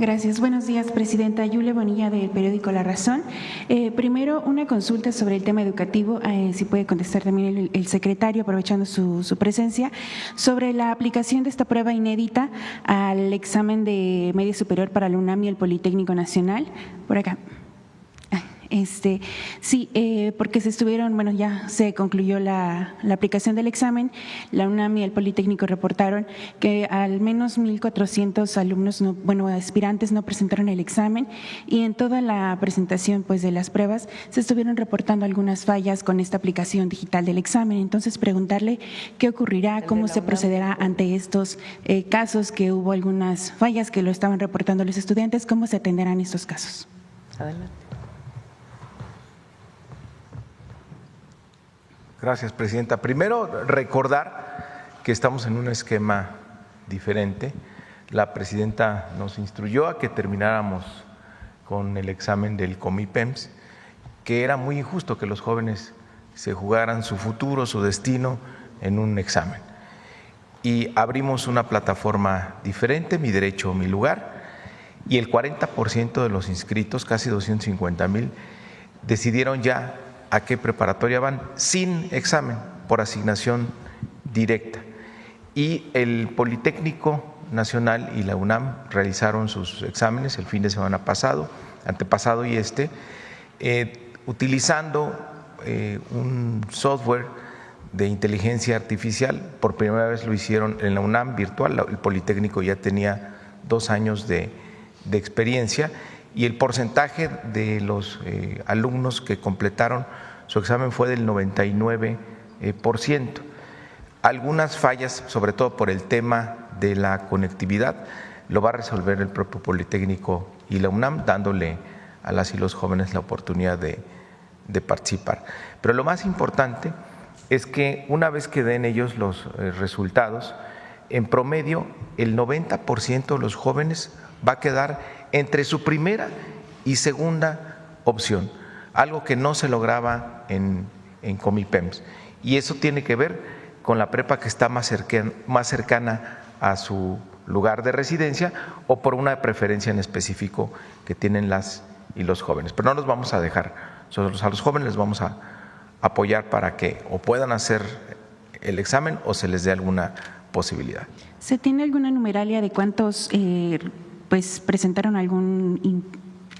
Gracias. Buenos días, Presidenta. Yulia Bonilla, del periódico La Razón. Primero, una consulta sobre el tema educativo, si puede contestar también el secretario, aprovechando su presencia, sobre la aplicación de esta prueba inédita al examen de media superior para la UNAM y el Politécnico Nacional. Por acá. Porque ya se concluyó la aplicación del examen. La UNAM y el Politécnico reportaron que al menos 1,400 alumnos, aspirantes no presentaron el examen, y en toda la presentación de las pruebas se estuvieron reportando algunas fallas con esta aplicación digital del examen. Entonces, preguntarle qué ocurrirá, cómo se procederá ante estos casos, que hubo algunas fallas que lo estaban reportando los estudiantes, cómo se atenderán estos casos. Adelante. Gracias, Presidenta. Primero, recordar que estamos en un esquema diferente. La Presidenta nos instruyó a que termináramos con el examen del Comipems, que era muy injusto que los jóvenes se jugaran su futuro, su destino en un examen. Y abrimos una plataforma diferente, Mi Derecho, Mi Lugar, y el 40% de los inscritos, casi 250,000, decidieron ya a qué preparatoria van sin examen, por asignación directa. Y el Politécnico Nacional y la UNAM realizaron sus exámenes el fin de semana pasado, antepasado y utilizando un software de inteligencia artificial. Por primera vez lo hicieron en la UNAM virtual. El Politécnico ya tenía 2 años de experiencia, y el porcentaje de los alumnos que completaron su examen fue del 99%. Algunas fallas, sobre todo por el tema de la conectividad, lo va a resolver el propio Politécnico y la UNAM, dándole a las y los jóvenes la oportunidad de participar. Pero lo más importante es que una vez que den ellos los resultados, en promedio el 90% de los jóvenes va a quedar entre su primera y segunda opción, algo que no se lograba en Comipems. Y eso tiene que ver con la prepa que está más cercana a su lugar de residencia, o por una preferencia en específico que tienen las y los jóvenes. Pero no los vamos a dejar, nosotros a los jóvenes les vamos a apoyar para que o puedan hacer el examen o se les dé alguna posibilidad. ¿Se tiene alguna numeralia de cuántos presentaron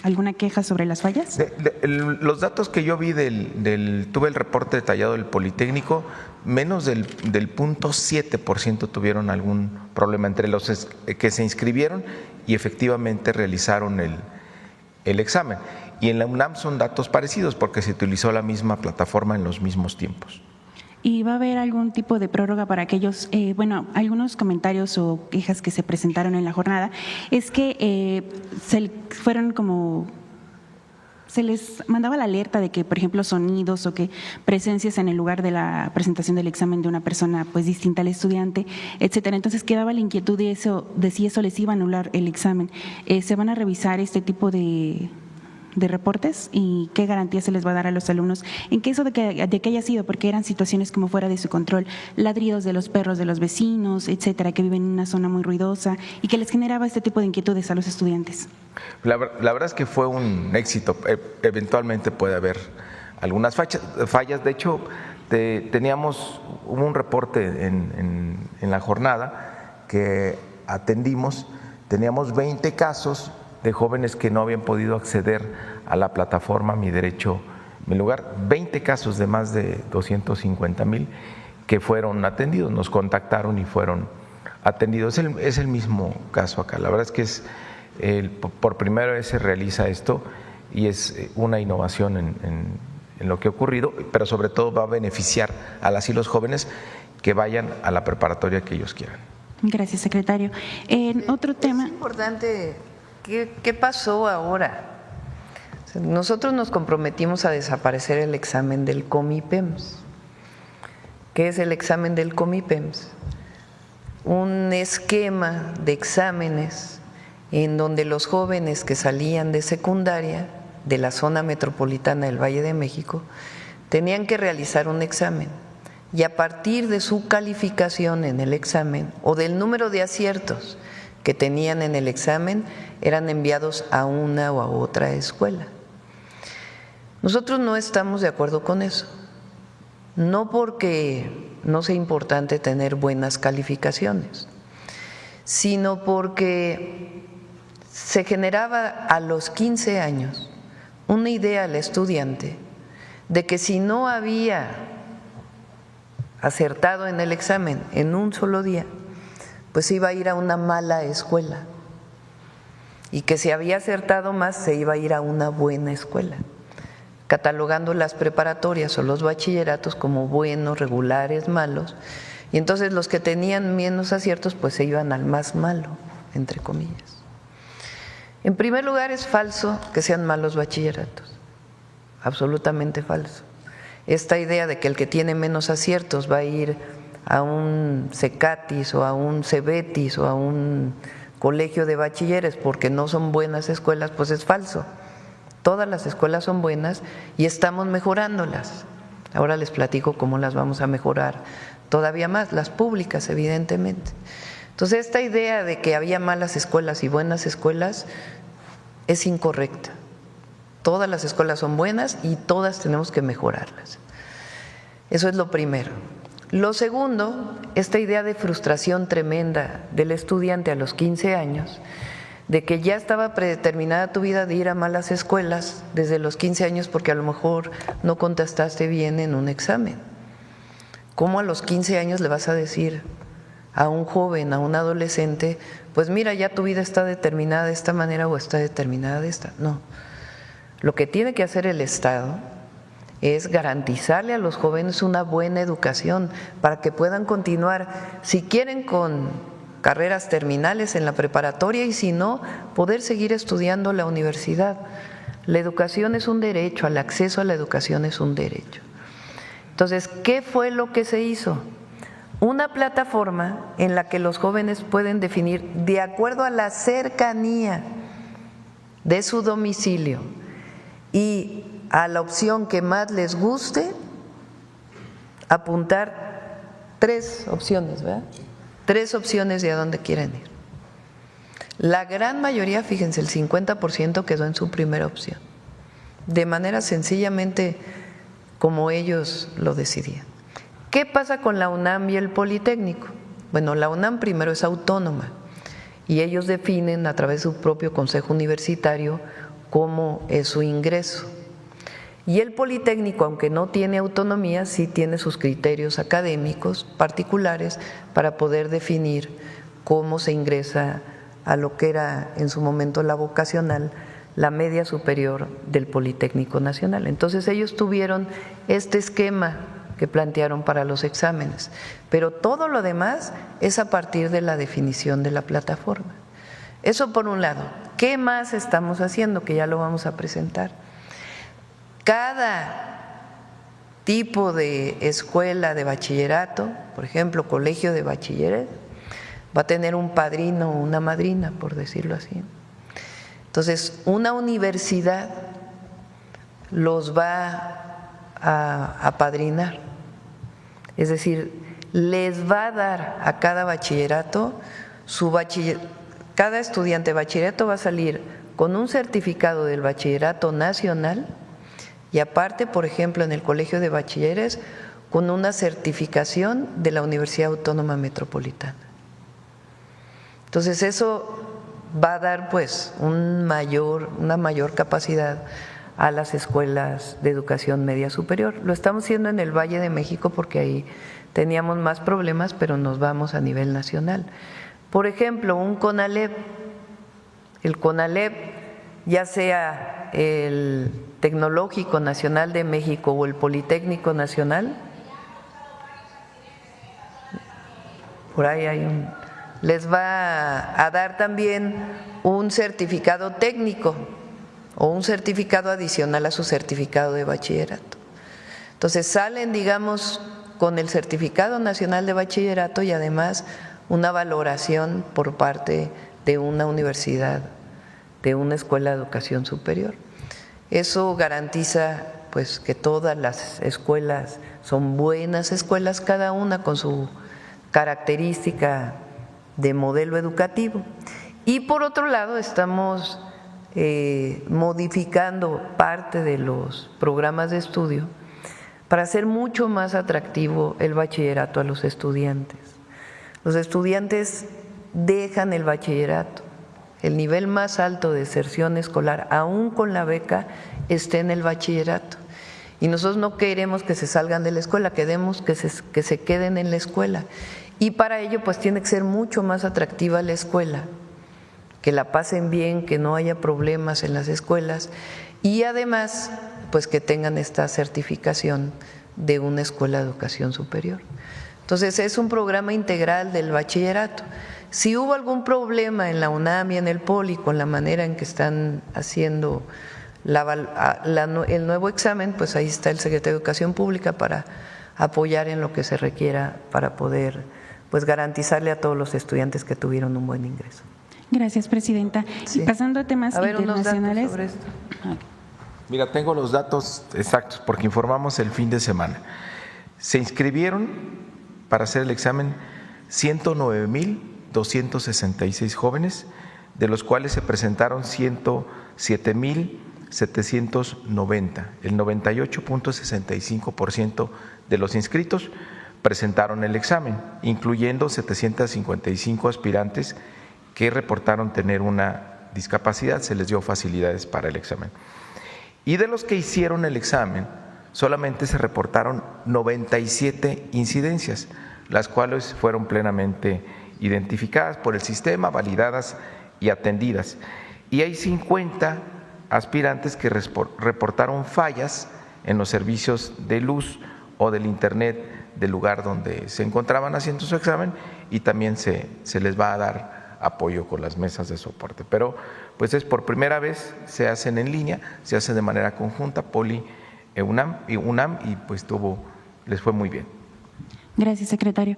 alguna queja sobre las fallas? Los datos que yo vi tuve el reporte detallado del Politécnico, menos del 0.7% tuvieron algún problema entre los que se inscribieron y efectivamente realizaron el examen. Y en la UNAM son datos parecidos porque se utilizó la misma plataforma en los mismos tiempos. ¿Y va a haber algún tipo de prórroga para aquellos, algunos comentarios o quejas que se presentaron en la jornada? Es que se les mandaba la alerta de que, por ejemplo, sonidos o que presencias en el lugar de la presentación del examen de una persona distinta al estudiante, etcétera. Entonces quedaba la inquietud de si eso les iba a anular el examen. ¿Se van a revisar este tipo de reportes y qué garantía se les va a dar a los alumnos en caso de que haya sido, porque eran situaciones como fuera de su control, ladridos de los perros de los vecinos, etcétera, que viven en una zona muy ruidosa y que les generaba este tipo de inquietudes a los estudiantes? La verdad es que fue un éxito. Eventualmente puede haber algunas fallas. De hecho, hubo un reporte en la jornada que atendimos. Teníamos 20 casos de jóvenes que no habían podido acceder a la plataforma Mi Derecho, Mi Lugar, 20 casos de más de 250,000 que fueron atendidos, nos contactaron y fueron atendidos. Es el mismo caso acá. La verdad es que por primera vez se realiza esto y es una innovación en lo que ha ocurrido, pero sobre todo va a beneficiar a las y los jóvenes que vayan a la preparatoria que ellos quieran. Gracias, secretario. Otro tema. Es importante. ¿Qué pasó ahora? Nosotros nos comprometimos a desaparecer el examen del Comipems. ¿Qué es el examen del Comipems? Un esquema de exámenes en donde los jóvenes que salían de secundaria de la zona metropolitana del Valle de México tenían que realizar un examen, y a partir de su calificación en el examen o del número de aciertos que tenían en el examen eran enviados a una o a otra escuela. Nosotros no estamos de acuerdo con eso, no porque no sea importante tener buenas calificaciones, sino porque se generaba a los 15 años una idea al estudiante de que si no había acertado en el examen en un solo día, pues iba a ir a una mala escuela, y que si había acertado más se iba a ir a una buena escuela, catalogando las preparatorias o los bachilleratos como buenos, regulares, malos, y entonces los que tenían menos aciertos pues se iban al más malo, entre comillas. En primer lugar, es falso que sean malos bachilleratos, absolutamente falso. Esta idea de que el que tiene menos aciertos va a ir a un CECATIS o a un CEBETIS o a un colegio de bachilleres porque no son buenas escuelas, pues es falso. Todas las escuelas son buenas y estamos mejorándolas. Ahora les platico cómo las vamos a mejorar todavía más, las públicas, evidentemente. Entonces, esta idea de que había malas escuelas y buenas escuelas es incorrecta. Todas las escuelas son buenas y todas tenemos que mejorarlas. Eso es lo primero. Lo segundo, esta idea de frustración tremenda del estudiante a los 15 años, de que ya estaba predeterminada tu vida de ir a malas escuelas desde los 15 años porque a lo mejor no contestaste bien en un examen. ¿Cómo a los 15 años le vas a decir a un joven, a un adolescente, pues mira, ya tu vida está determinada de esta manera o está determinada de esta? No. Lo que tiene que hacer el Estado es garantizarle a los jóvenes una buena educación para que puedan continuar, si quieren, con carreras terminales en la preparatoria y si no, poder seguir estudiando la universidad. La educación es un derecho, el acceso a la educación es un derecho. Entonces, ¿qué fue lo que se hizo? Una plataforma en la que los jóvenes pueden definir, de acuerdo a la cercanía de su domicilio y a la opción que más les guste, apuntar 3 opciones, ¿verdad? 3 opciones de a dónde quieren ir. La gran mayoría, fíjense, el 50% quedó en su primera opción, de manera sencillamente como ellos lo decidían. ¿Qué pasa con la UNAM y el Politécnico? Bueno, la UNAM primero es autónoma y ellos definen a través de su propio consejo universitario cómo es su ingreso. Y el Politécnico, aunque no tiene autonomía, sí tiene sus criterios académicos particulares para poder definir cómo se ingresa a lo que era en su momento la vocacional, la media superior del Politécnico Nacional. Entonces ellos tuvieron este esquema que plantearon para los exámenes, pero todo lo demás es a partir de la definición de la plataforma. Eso por un lado. ¿Qué más estamos haciendo? Que ya lo vamos a presentar. Cada tipo de escuela de bachillerato, por ejemplo, colegio de bachilleres, va a tener un padrino o una madrina, por decirlo así. Entonces, una universidad los va a apadrinar, es decir, les va a dar a cada bachillerato cada estudiante de bachillerato va a salir con un certificado del Bachillerato Nacional y aparte, por ejemplo, en el Colegio de Bachilleres, con una certificación de la Universidad Autónoma Metropolitana. Entonces, eso va a dar pues una mayor capacidad a las escuelas de educación media superior. Lo estamos haciendo en el Valle de México porque ahí teníamos más problemas, pero nos vamos a nivel nacional. Por ejemplo, un CONALEP, el CONALEP, ya sea el Tecnológico Nacional de México o el Politécnico Nacional, por ahí hay les va a dar también un certificado técnico o un certificado adicional a su certificado de bachillerato. Entonces salen, digamos, con el certificado nacional de bachillerato y además una valoración por parte de una universidad, de una escuela de educación superior. Eso garantiza pues que todas las escuelas son buenas escuelas, cada una con su característica de modelo educativo. Y por otro lado, estamos modificando parte de los programas de estudio para hacer mucho más atractivo el bachillerato a los estudiantes. Los estudiantes dejan el bachillerato, el nivel más alto de deserción escolar, aún con la beca, está en el bachillerato. Y nosotros no queremos que se salgan de la escuela, queremos que se queden en la escuela. Y para ello pues tiene que ser mucho más atractiva la escuela, que la pasen bien, que no haya problemas en las escuelas y además pues que tengan esta certificación de una escuela de educación superior. Entonces es un programa integral del bachillerato. Si hubo algún problema en la UNAM y en el POLI con la manera en que están haciendo el nuevo examen, pues ahí está el secretario de Educación Pública para apoyar en lo que se requiera para poder pues garantizarle a todos los estudiantes que tuvieron un buen ingreso. Gracias, presidenta. Sí. Y pasando a temas internacionales. Unos datos sobre esto. Mira, tengo los datos exactos porque informamos el fin de semana. Se inscribieron para hacer el examen 109,266 jóvenes, de los cuales se presentaron 107,790. El 98,65% de los inscritos presentaron el examen, incluyendo 755 aspirantes que reportaron tener una discapacidad, se les dio facilidades para el examen. Y de los que hicieron el examen, solamente se reportaron 97 incidencias, las cuales fueron plenamente identificadas por el sistema, validadas y atendidas. Y hay 50 aspirantes que reportaron fallas en los servicios de luz o del internet del lugar donde se encontraban haciendo su examen, y también se les va a dar apoyo con las mesas de soporte. Pero pues es por primera vez, se hacen en línea, se hacen de manera conjunta, POLI, UNAM, y pues les fue muy bien. Gracias, secretario.